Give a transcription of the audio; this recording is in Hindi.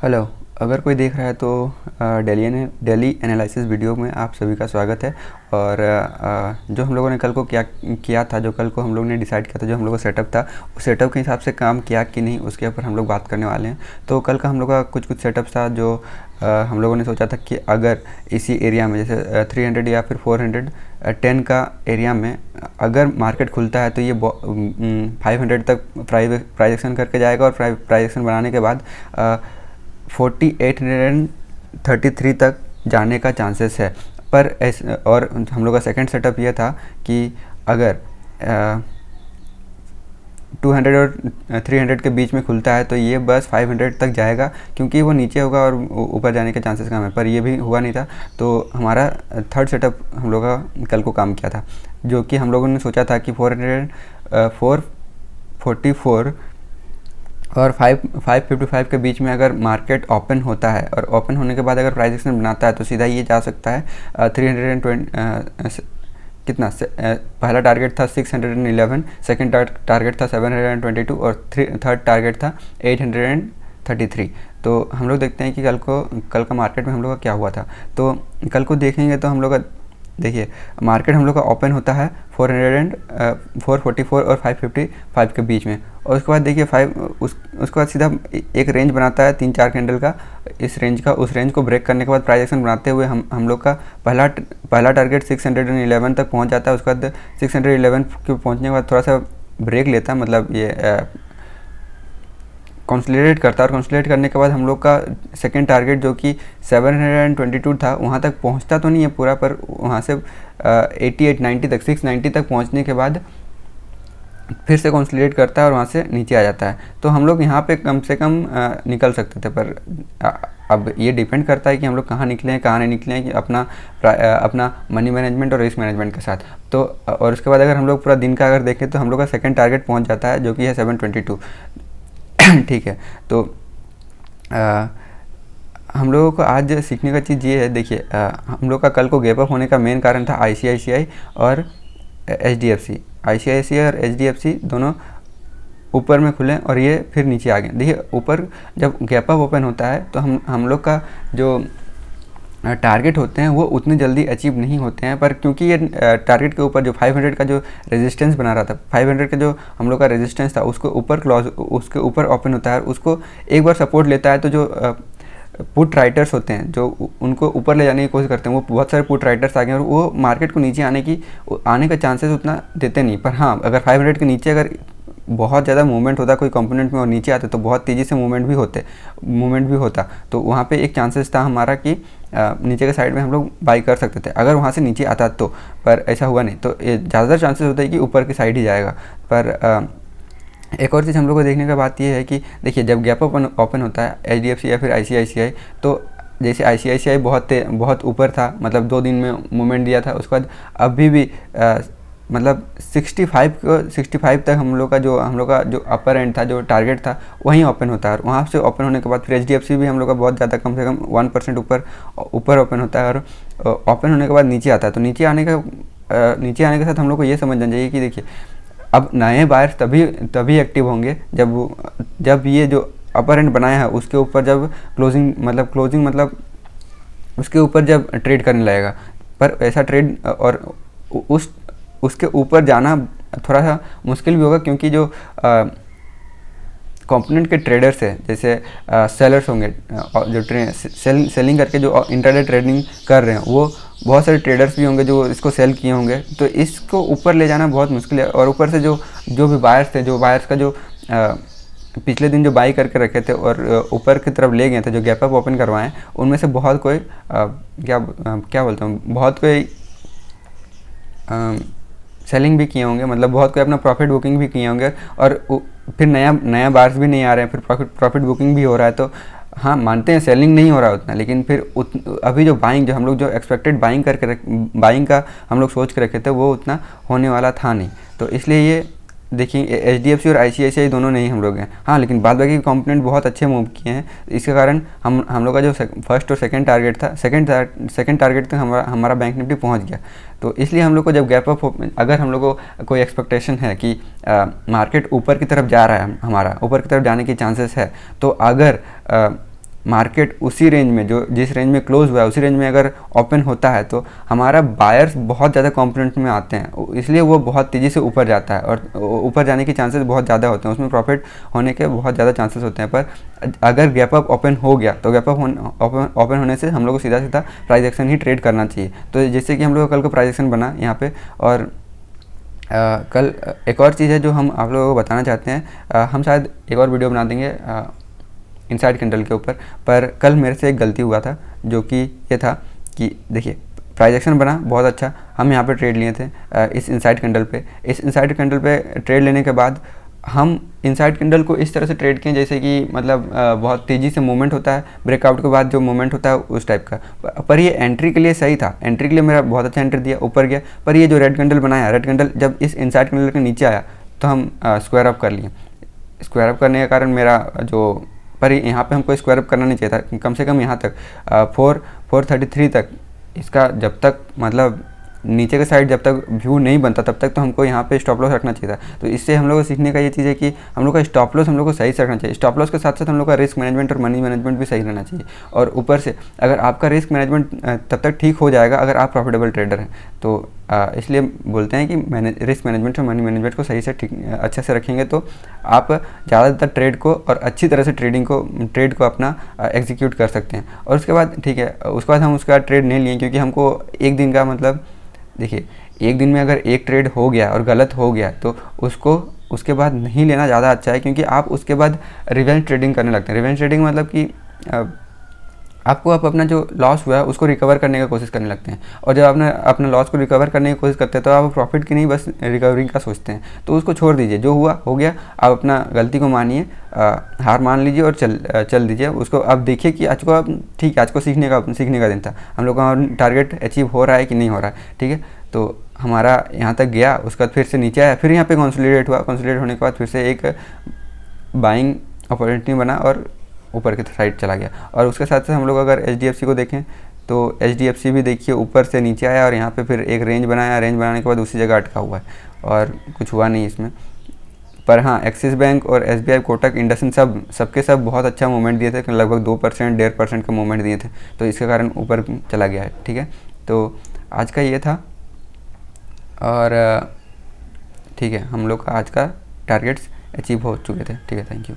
हेलो। अगर कोई देख रहा है तो डेली एनालिसिस वीडियो में आप सभी का स्वागत है। और जो हम लोगों ने कल को क्या किया था, जो कल को हम लोगों ने डिसाइड किया था, जो हम लोगों का सेटअप था, उस सेटअप के हिसाब से काम किया कि नहीं उसके ऊपर हम लोग बात करने वाले हैं। तो कल का हम लोग का कुछ सेटअप था जो हम लोगों ने सोचा था कि अगर इसी एरिया में जैसे 300 या फिर 410 का एरिया में अगर मार्केट खुलता है तो ये 500 तक प्राइजेक्शन करके जाएगा और प्राइजेक्शन बनाने के बाद 4833 तक जाने का चांसेस है। पर और हम लोग का सेकंड सेटअप ये था कि अगर 200 और 300 के बीच में खुलता है तो ये बस 500 तक जाएगा, क्योंकि वो नीचे होगा और ऊपर जाने के चांसेस कम है। पर ये भी हुआ नहीं था। तो हमारा थर्ड सेटअप हम लोग का कल को काम किया था, जो कि हम लोगों ने सोचा था कि 444 और 555 के बीच में अगर मार्केट ओपन होता है और ओपन होने के बाद अगर प्राइस एक्शन बनाता है तो सीधा ये जा सकता है 320 कितना पहला टारगेट था 611, सेकंड टारगेट था 722 और थर्ड टारगेट था 833। तो हम लोग देखते हैं कि कल का मार्केट में हम लोग का क्या हुआ था। तो कल को देखेंगे तो हम लोग का देखिए मार्केट हम लोग का ओपन होता है 444 और 555 के बीच में, और उसके बाद देखिए उसके बाद सीधा एक रेंज बनाता है 3-4 कैंडल का। इस रेंज का उस रेंज को ब्रेक करने के बाद प्राइस एक्शन बनाते हुए हम लोग का पहला टारगेट 611 तक पहुंच जाता है। उसके बाद 611 के पहुंचने के बाद थोड़ा सा ब्रेक लेता है, मतलब ये कंसोलिडेट करता है। और कंसोलिडेट करने के बाद हम लोग का सेकंड टारगेट जो कि 722 था वहाँ तक पहुँचता तो नहीं है पूरा, पर वहाँ से 88-90 तक 690 तक पहुँचने के बाद फिर से कंसोलिडेट करता है और वहाँ से नीचे आ जाता है। तो हम लोग यहाँ पे कम से कम निकल सकते थे, पर अब ये डिपेंड करता है कि हम लोग कहाँ निकले हैं कहाँ नहीं निकले हैं, कि अपना मनी मैनेजमेंट और रिस्क मैनेजमेंट के साथ। तो और उसके बाद अगर हम लोग पूरा दिन का अगर देखें तो हम लोग का सेकंड टारगेट पहुँच जाता है जो कि है 722। ठीक है। तो हम लोगों को आज सीखने का चीज़ ये है, देखिए हम लोग का कल को गैप अप होने का मेन कारण था ICICI और HDFC। ICICI और HDFC दोनों ऊपर में खुले और ये फिर नीचे आ गए। देखिए ऊपर जब गैप अप ओपन होता है तो हम लोग का जो टारगेट होते हैं वो उतनी जल्दी अचीव नहीं होते हैं, पर क्योंकि ये टारगेट के ऊपर जो 500 का जो रेजिस्टेंस बना रहा था, 500 का जो हम लोग का रेजिस्टेंस था उसके ऊपर ओपन होता है, उसको एक बार सपोर्ट लेता है। तो जो पुट राइटर्स होते हैं जो उनको ऊपर ले जाने की कोशिश करते हैं, वो बहुत सारे पुट राइटर्स आ गए और वो मार्केट को नीचे आने का चांसेस उतना देते नहीं। पर हाँ, अगर 500 के नीचे अगर बहुत ज़्यादा मूवमेंट होता कोई कंपोनेंट में और नीचे आते तो बहुत तेज़ी से मूवमेंट भी होता, तो वहाँ पे एक चांसेस था हमारा कि नीचे के साइड में हम लोग बाई कर सकते थे अगर वहाँ से नीचे आता तो। पर ऐसा हुआ नहीं, तो ज़्यादातर चांसेस होता है कि ऊपर की साइड ही जाएगा। पर एक और चीज़ हम लोग को देखने का बात यह है कि देखिए जब गैप ओपन होता है HDFC या फिर ICICI, तो जैसे ICICI बहुत ऊपर था, मतलब 2 दिन में मूवमेंट दिया था। उसके बाद अभी भी मतलब 65 तक हम लोग का जो अपर एंड था, जो टारगेट था, वहीं ओपन होता है। और वहाँ से ओपन होने के बाद फिर HDFC भी हम लोग का बहुत ज़्यादा कम से कम 1% ऊपर ओपन होता है और ओपन होने के बाद नीचे आता है। तो नीचे आने के साथ हम लोग को ये समझना चाहिए कि देखिए अब नए बायर्स तभी एक्टिव होंगे जब ये जो अपर एंड बनाया है उसके ऊपर जब क्लोजिंग मतलब उसके ऊपर जब ट्रेड करने लगेगा। पर ऐसा ट्रेड और उसके ऊपर जाना थोड़ा सा मुश्किल भी होगा, क्योंकि जो कंपोनेंट के ट्रेडर्स है, जैसे सेलर्स होंगे जो सेलिंग करके जो इंट्राडे ट्रेडिंग कर रहे हैं, वो बहुत सारे ट्रेडर्स भी होंगे जो इसको सेल किए होंगे। तो इसको ऊपर ले जाना बहुत मुश्किल है। और ऊपर से जो भी बायर्स थे, जो बायर्स का जो पिछले दिन जो बाई करके रखे थे और ऊपर की तरफ ले गए थे, जो गैप अप ओपन करवाएं, उनमें से बहुत कोई क्या बोलता हूँ, बहुत कोई सेलिंग भी किए होंगे, मतलब बहुत कोई अपना प्रॉफिट बुकिंग भी किए होंगे। और फिर नया बार्स भी नहीं आ रहे हैं, फिर प्रॉफिट बुकिंग भी हो रहा है। तो हाँ, मानते हैं सेलिंग नहीं हो रहा उतना, लेकिन फिर अभी जो हम लोग जो एक्सपेक्टेड बाइंग का हम लोग सोच के रखे थे वो उतना होने वाला था नहीं। तो इसलिए ये देखिए HDFC और ICICI दोनों नहीं हम लोग हैं। हाँ, लेकिन बाद बाकी कंपोनेंट बहुत अच्छे मूव किए हैं। इसके कारण हम लोग का जो फर्स्ट और सेकंड टारगेट था, सेकंड टारगेट तक हमारा बैंक निफ्टी पहुंच गया। तो इसलिए हम लोग को जब गैप अप, अगर हम लोग को कोई एक्सपेक्टेशन है कि मार्केट ऊपर की तरफ जा रहा है, हमारा ऊपर की तरफ जाने की चांसेस है, तो अगर मार्केट उसी रेंज में, जो जिस रेंज में क्लोज हुआ है उसी रेंज में अगर ओपन होता है तो हमारा बायर्स बहुत ज़्यादा कॉम्पोनेंट में आते हैं, इसलिए वो बहुत तेज़ी से ऊपर जाता है और ऊपर जाने के चांसेस बहुत ज़्यादा होते हैं, उसमें प्रॉफिट होने के बहुत ज़्यादा चांसेस होते हैं। पर अगर गैप अप ओपन हो गया तो गैप अप ओपन होने से हम लोग को सीधा सीधा प्राइस एक्शन ही ट्रेड करना चाहिए। तो जैसे कि हम लोग का कल को प्राइस एक्शन बना यहाँ पे, और कल एक और चीज़ है जो हम आप लोगों को बताना चाहते हैं, हम शायद एक और वीडियो बना देंगे इनसाइड कैंडल के ऊपर। पर कल मेरे से एक गलती हुआ था, जो कि ये था कि देखिए प्राइस एक्शन बना बहुत अच्छा, हम यहाँ पे ट्रेड लिए थे इस इनसाइड कैंडल पे। इस इनसाइड कैंडल पे ट्रेड लेने के बाद हम इनसाइड कैंडल को इस तरह से ट्रेड किए जैसे कि मतलब बहुत तेज़ी से मूवमेंट होता है, ब्रेकआउट के बाद जो मूवमेंट होता है उस टाइप का। पर ये एंट्री के लिए सही था, एंट्री के लिए मेरा बहुत अच्छा एंट्री दिया, ऊपर गया। पर ये जो रेड कैंडल बनाया, रेड कैंडल जब इस इनसाइड कैंडल के नीचे आया तो हम स्क्वायर अप कर लिए। स्क्वायर अप करने के कारण मेरा जो, पर यहाँ पे हमको स्क्वायर अप करना नहीं चाहिए था, कम से कम यहाँ तक 433 तक इसका जब तक मतलब नीचे के साइड जब तक व्यू नहीं बनता तब तक तो हमको यहाँ पे स्टॉप लॉस रखना चाहिए था। तो इससे हम लोग को सीखने का ये चीज़ है कि हम लोग का स्टॉप लॉस हम लोग को सही से रखना चाहिए। स्टॉप लॉस के साथ साथ हम लोग का रिस्क मैनेजमेंट और मनी मैनेजमेंट भी सही रहना चाहिए। और ऊपर से अगर आपका रिस्क मैनेजमेंट तब तक ठीक हो जाएगा अगर आप प्रॉफिटेबल ट्रेडर हैं, तो इसलिए बोलते हैं कि रिस्क मैनेजमेंट और मनी मैनेजमेंट को सही से ठीक अच्छे से रखेंगे तो आप ज़्यादातर ट्रेड को और अच्छी तरह से ट्रेड को अपना एग्जीक्यूट कर सकते हैं। और उसके बाद ठीक है, उसके बाद हम उसका ट्रेड नहीं लिए क्योंकि हमको एक दिन का मतलब देखिए, एक दिन में अगर एक ट्रेड हो गया और गलत हो गया तो उसके बाद नहीं लेना ज़्यादा अच्छा है, क्योंकि आप उसके बाद रिवेंज ट्रेडिंग करने लगते हैं। रिवेंज ट्रेडिंग मतलब कि आपको आप अपना जो लॉस हुआ है उसको रिकवर करने की कोशिश करने लगते हैं, और जब आपने अपना लॉस को रिकवर करने की कोशिश करते हैं तो आप प्रॉफिट की नहीं बस रिकवरी का सोचते हैं। तो उसको छोड़ दीजिए, जो हुआ हो गया, आप अपना गलती को मानिए, हार मान लीजिए और चल दीजिए उसको। अब देखिए कि आज को आप ठीक है, आज को सीखने का दिन था, हम लोग का टारगेट अचीव हो रहा है कि नहीं हो रहा है, ठीक है। तो हमारा यहाँ तक गया, उसके बाद फिर से नीचे आया, फिर यहाँ पे कंसोलिडेट हुआ, कंसोलिडेट होने के बाद फिर से एक बाइंग अपॉर्चुनिटी बना और ऊपर की साइड चला गया। और उसके साथ साथ हम लोग अगर HDFC को देखें तो HDFC भी देखिए ऊपर से नीचे आया और यहाँ पे फिर एक रेंज बनाया, रेंज बनाने के बाद उसी जगह अटका हुआ है और कुछ हुआ नहीं इसमें। पर हाँ, एक्सिस बैंक और SBI, कोटक, इंडसइंड सबके सब बहुत अच्छा मूवमेंट दिए थे, लगभग 2% 1.5% का मूवमेंट दिए थे, तो इसके कारण ऊपर चला गया है, ठीक है। तो आज का ये था, और ठीक है, हम लोग का आज का टारगेट्स अचीव हो चुके थे, ठीक है। Thank you.